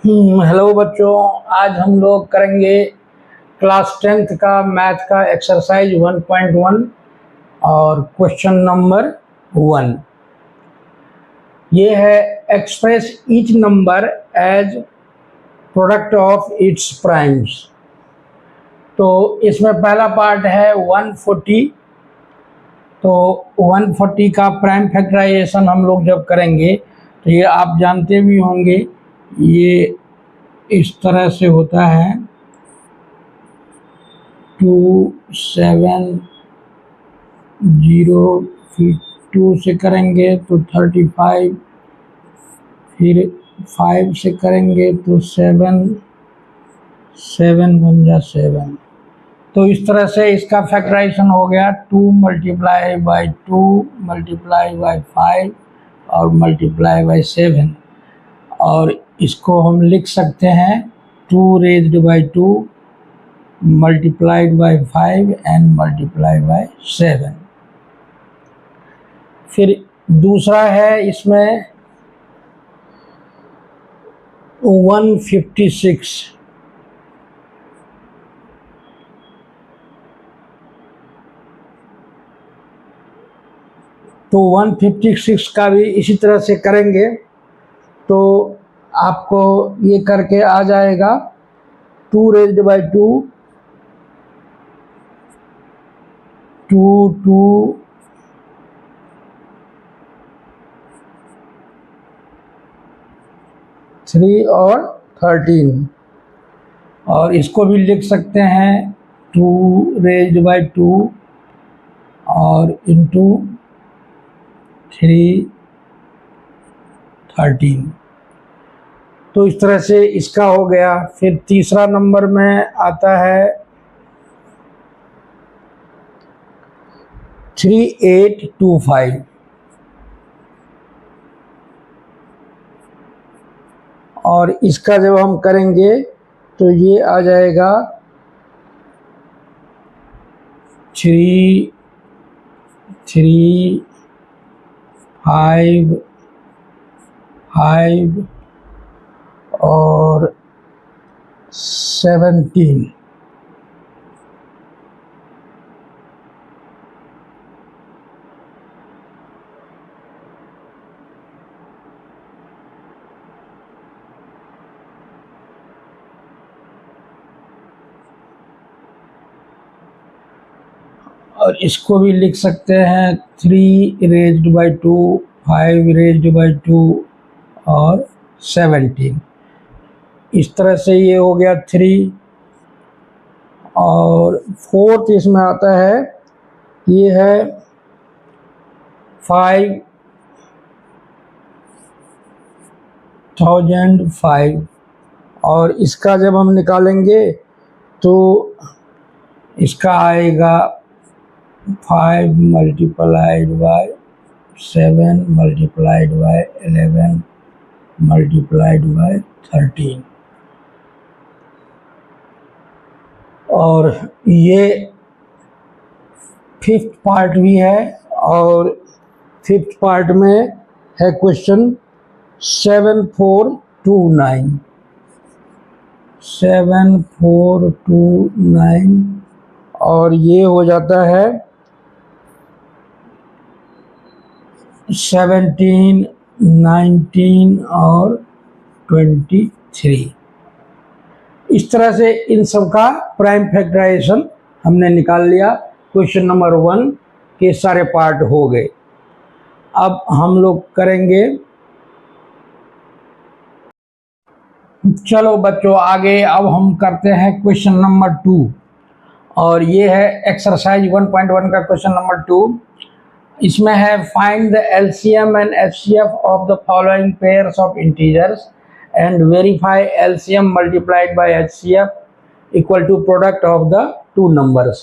Hello बच्चों, आज हम लोग करेंगे क्लास 10th का मैथ का एक्सरसाइज 1.1 और क्वेश्चन नंबर 1। ये है express each number as product of its primes. तो इसमें पहला पार्ट है 140। तो 140 का प्राइम फैक्टराइजेशन हम लोग जब करेंगे तो ये आप जानते भी होंगे, ये इस तरह से होता है 2 7 0, फिर 2 से करेंगे तो 35, फिर 5 से करेंगे तो 7 7 बन जा 7। तो इस तरह से इसका फैक्टराइजेशन हो गया 2 मल्टीप्लाई बाई 2 मल्टीप्लाई बाई 5 और मल्टीप्लाई बाई 7। और इसको हम लिख सकते हैं 2 raised by 2 multiplied by 5 and multiply by 7। फिर दूसरा है इसमें 156। तो 156 का भी इसी तरह से करेंगे तो आपको ये करके आ जाएगा 2 रेज्ड बाई 2 2 2 3 और 13। और इसको भी लिख सकते हैं 2 रेज्ड बाई 2 और इंटू 3 13। तो इस तरह से इसका हो गया। फिर तीसरा नंबर में आता है 3825। और इसका जब हम करेंगे तो ये आ जाएगा 3 3 5 5 और 17। और इसको भी लिख सकते हैं 3 रेज्ड बाई 2 5 रेज्ड बाई 2 और 17। इस तरह से ये हो गया 3। और फोर्थ इसमें आता है, ये है 5005। और इसका जब हम निकालेंगे तो इसका आएगा 5 multiplied by 7 multiplied by 11 multiplied by 13। और ये 5th पार्ट भी है। और 5th पार्ट में है क्वेश्चन 7429 7429। और ये हो जाता है 17 19 और 23। इस तरह से इन सब का प्राइम फैक्टराइजेशन हमने निकाल लिया। क्वेश्चन नंबर 1 के सारे पार्ट हो गए। अब हम लोग करेंगे, चलो बच्चों आगे अब हम करते हैं क्वेश्चन नंबर 2। और ये है एक्सरसाइज 1.1 का क्वेश्चन नंबर 2। इसमें है find the LCM and HCF of the following pairs of integers and verify LCM multiplied by HCF equal to product of the two numbers.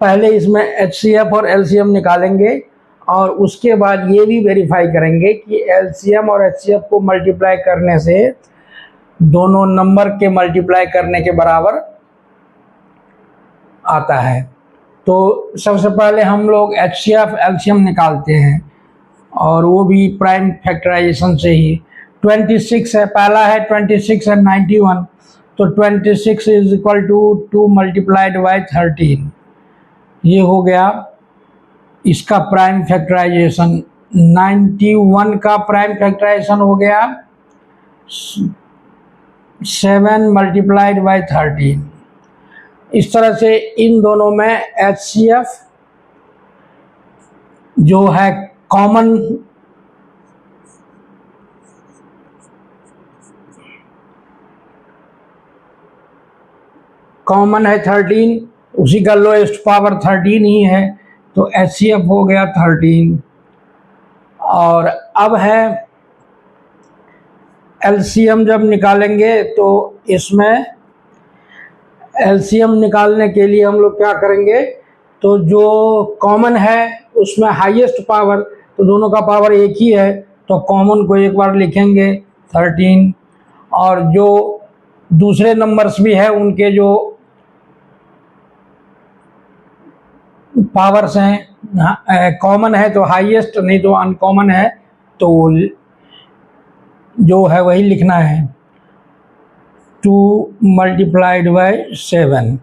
पहले इसमें एचसीएफ और एलसीएम निकालेंगे और उसके बाद ये भी वेरीफाई करेंगे कि एलसीएम और एचसीएफ को मल्टीप्लाई करने से दोनों नंबर के मल्टीप्लाई करने के बराबर आता है। तो सबसे पहले हम लोग एचसीएफ एलसीएम निकालते हैं और वो भी प्राइम फैक्टराइजेशन से ही। 26 है, पहला है 26 है 91, तो 26 is equal to 2 multiplied by 13। ये हो गया इसका प्राइम फैक्टराइजेशन। 91 का प्राइम फैक्टराइजेशन हो गया 7 मल्टीप्लाइड बाई 13। इस तरह से इन दोनों में HCF जो है कॉमन है 13, उसी का लोएस्ट पावर 13 ही है, तो HCF हो गया 13। और अब है LCM जब निकालेंगे तो इसमें LCM निकालने के लिए हम लोग क्या करेंगे, तो जो कॉमन है उसमें हाईएस्ट पावर, तो दोनों का पावर एक ही है, तो कॉमन को एक बार लिखेंगे 13, और जो दूसरे नंबर्स भी है उनके जो पावर्स हैं, कॉमन है तो हाईएस्ट, नहीं तो अनकॉमन है तो जो है वही लिखना है 2 मल्टीप्लाइड बाई 7।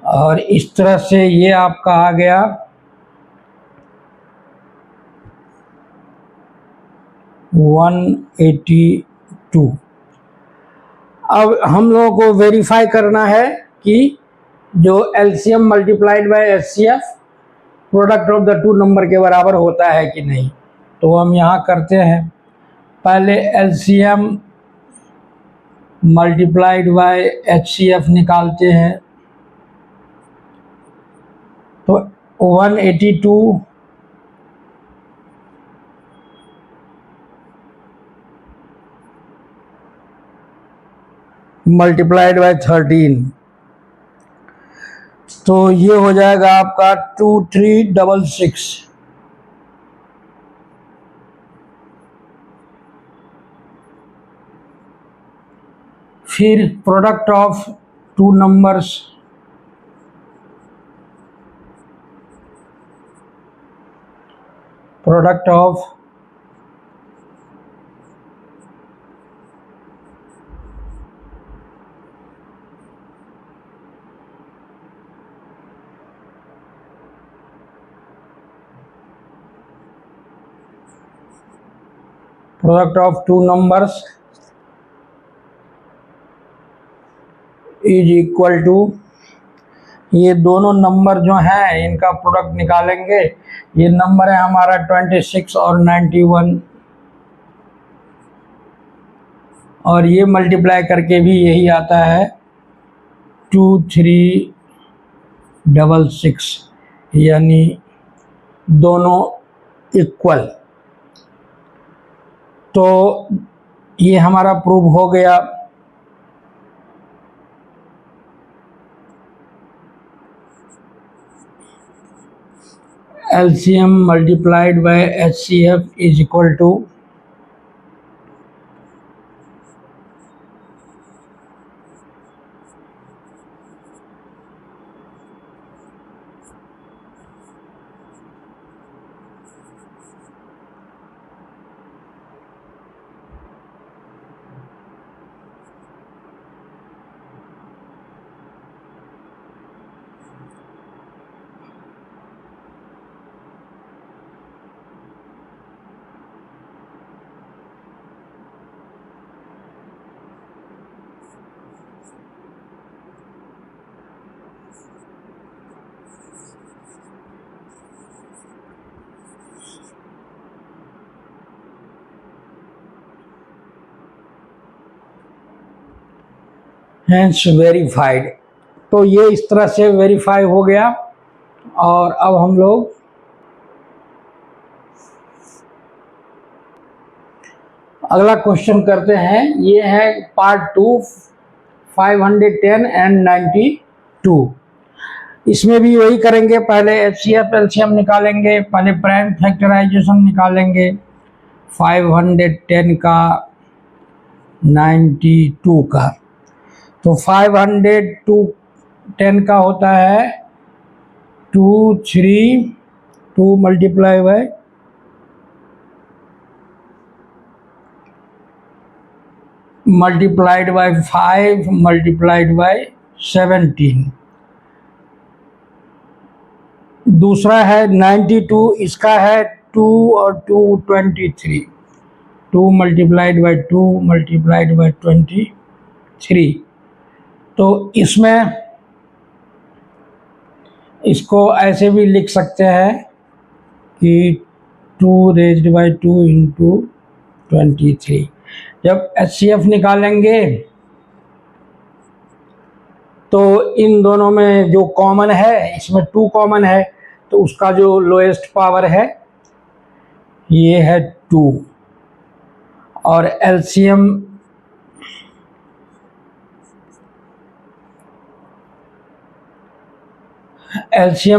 और इस तरह से ये आपका आ गया 182। अब हम लोगों को वेरीफाई करना है कि जो LCM multiplied by HCF product of the to number के बराबर होता है कि नहीं। तो हम यहाँ करते हैं, पहले LCM मल्टीप्लाइड बाई HCF निकालते हैं, तो 182 मल्टीप्लाइड बाई 13, तो ये हो जाएगा आपका 2366। फिर product of two numbers, product of two numbers is equal to, ये दोनों नंबर जो हैं इनका प्रोडक्ट निकालेंगे। ये नंबर है हमारा 26 और 91, और ये मल्टीप्लाई करके भी यही आता है 2366, यानी दोनों इक्वल। तो ये हमारा प्रूव हो गया। LCM multiplied by HCF is equal to hence verified. तो ये इस तरह से वेरीफाई हो गया। और अब हम लोग अगला क्वेश्चन करते हैं। ये है पार्ट 2, 510 एंड 92। इसमें भी वही करेंगे, पहले HCF LCM निकालेंगे, पहले प्राइम फैक्टराइजेशन निकालेंगे 510 का 92 का। तो 510 का होता है 2 multiply by multiplied by 5 multiplied by 17। दूसरा है 92, इसका है 2 और 2 23। 2 मल्टीप्लाइड बाय 2 मल्टीप्लाइड बाय 23। तो इसमें इसको ऐसे भी लिख सकते हैं कि 2 रेज्ड बाय 2 इंटू 23। जब HCF निकालेंगे तो इन दोनों में जो कॉमन है, इसमें 2 कॉमन है, तो उसका जो लोएस्ट पावर है ये है 2। और एलसीएम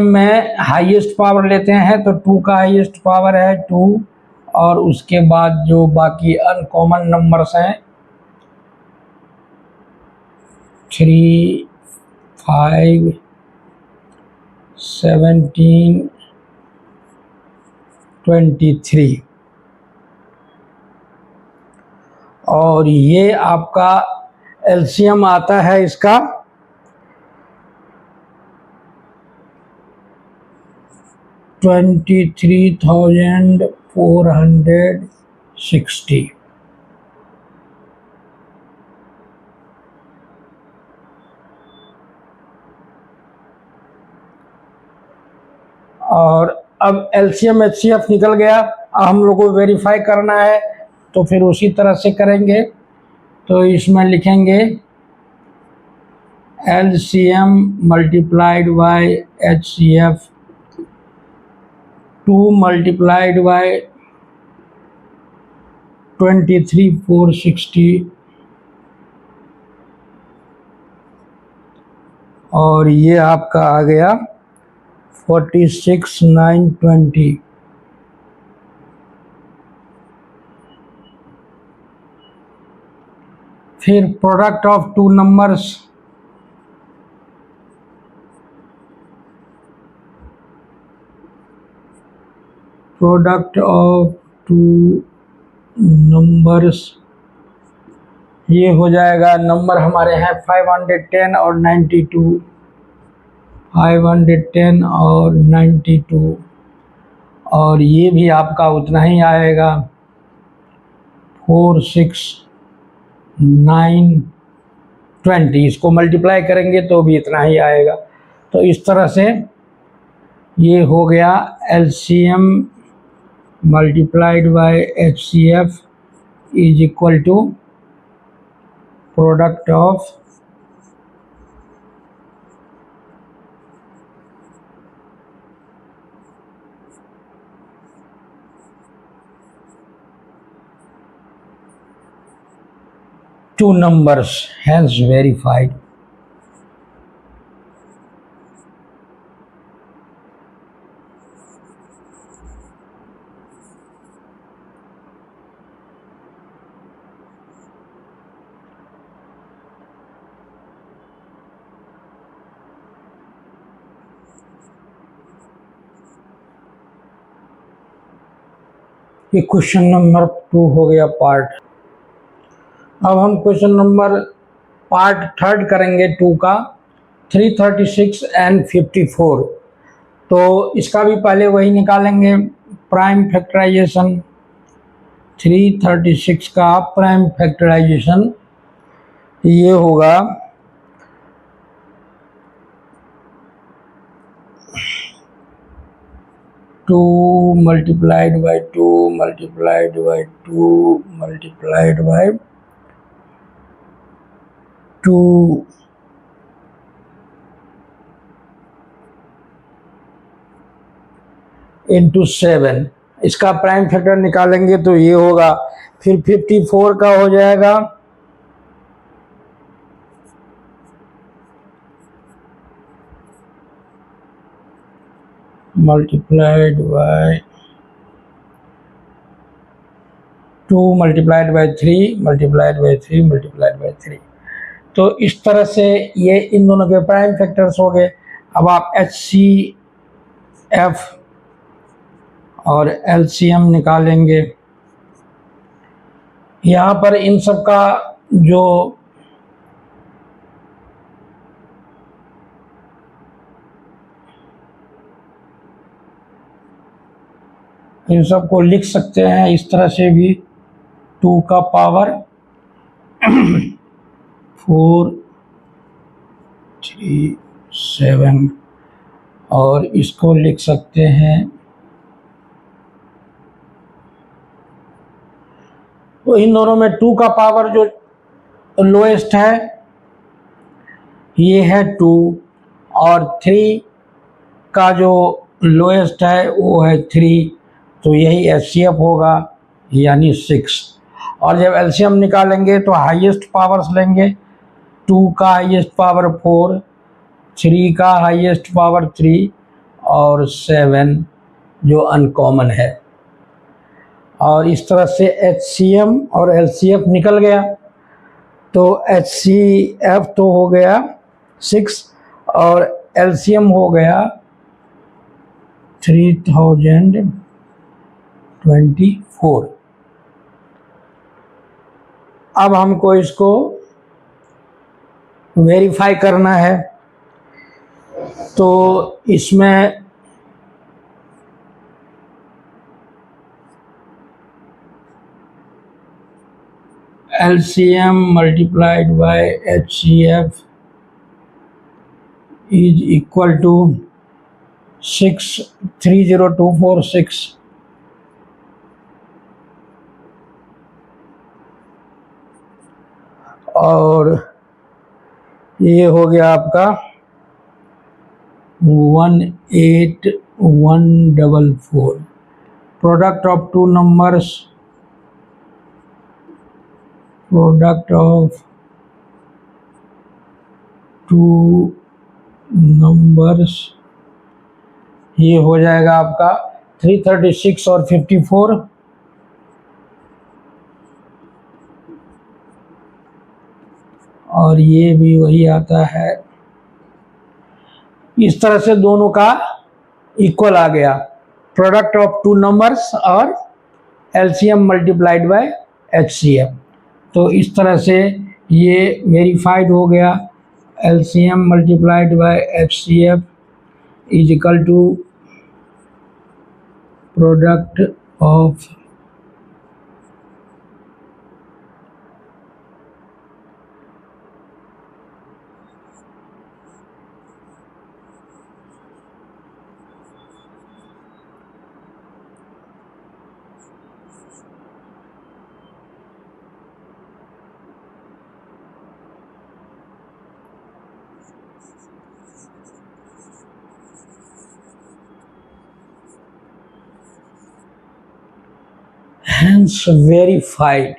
में हाईएस्ट पावर लेते हैं तो 2 का हाईएस्ट पावर है 2, और उसके बाद जो बाकी अनकॉमन नंबर्स हैं 3, 5, 17, 23। और ये आपका एलसीएम आता है इसका 23,460। और अब एलसीएम एचसीएफ निकल गया। अब हम लोग को वेरीफाई करना है तो फिर उसी तरह से करेंगे। तो इसमें लिखेंगे LCM multiplied by HCF 2 multiplied by 23,460 और ये आपका आ गया 46,920। फिर product of 2 numbers, product of 2 numbers ये हो जाएगा, नंबर हमारे हैं 510 और 92, 510 और 92, और ये भी आपका उतना ही आएगा 46,920। इसको मल्टीप्लाई करेंगे तो भी इतना ही आएगा। तो इस तरह से ये हो गया LCM multiplied by HCF is equal to product of two numbers, hence verified. ये क्वेश्चन नंबर 2 हो गया पार्ट। अब हम क्वेश्चन नंबर पार्ट 3 करेंगे 2 का, 336 एंड 54। तो इसका भी पहले वही निकालेंगे प्राइम फैक्टराइजेशन। 336 का प्राइम फैक्टराइजेशन ये होगा 2 multiplied by 2 multiplied by 2 multiplied by 2 into 7। इसका प्राइम फैक्टर निकालेंगे तो ये होगा। फिर 54 का हो जाएगा multiplied by 2 multiplied by 3 multiplied by 3 multiplied by 3। तो इस तरह से ये इन दोनों के प्राइम फैक्टर्स हो गए। अब आप HCF और LCM निकालेंगे। यहाँ पर इन सब का जो इन सबको लिख सकते हैं इस तरह से भी, 2 का पावर 4 3 7, और इसको लिख सकते हैं, तो इन दोनों में 2 का पावर जो लोएस्ट है ये है 2, और 3 का जो लोएस्ट है वो है 3, तो यही एचसीएफ होगा, यानी 6। और जब एलसीएम निकालेंगे तो हाईएस्ट पावर्स लेंगे, 2 का हाईएस्ट पावर 4, 3 का हाईएस्ट पावर 3, और 7 जो अनकॉमन है। और इस तरह से एचसीएम और एलसीएफ निकल गया, तो एचसीएफ तो हो गया 6 और एलसीएम हो गया 3024। अब हमको इसको वेरीफाई करना है, तो इसमें LCM multiplied by HCF is equal to 30246, और ये हो गया आपका 18144। Product of two numbers, product of two numbers ये हो जाएगा आपका 336 और 54, और ये भी वही आता है। इस तरह से दोनों का इक्वल आ गया, प्रोडक्ट ऑफ टू नंबर्स और एलसीएम मल्टीप्लाइड बाय एचसीएफ। तो इस तरह से ये वेरीफाइड हो गया, LCM multiplied by HCF is equal to product of hence verified।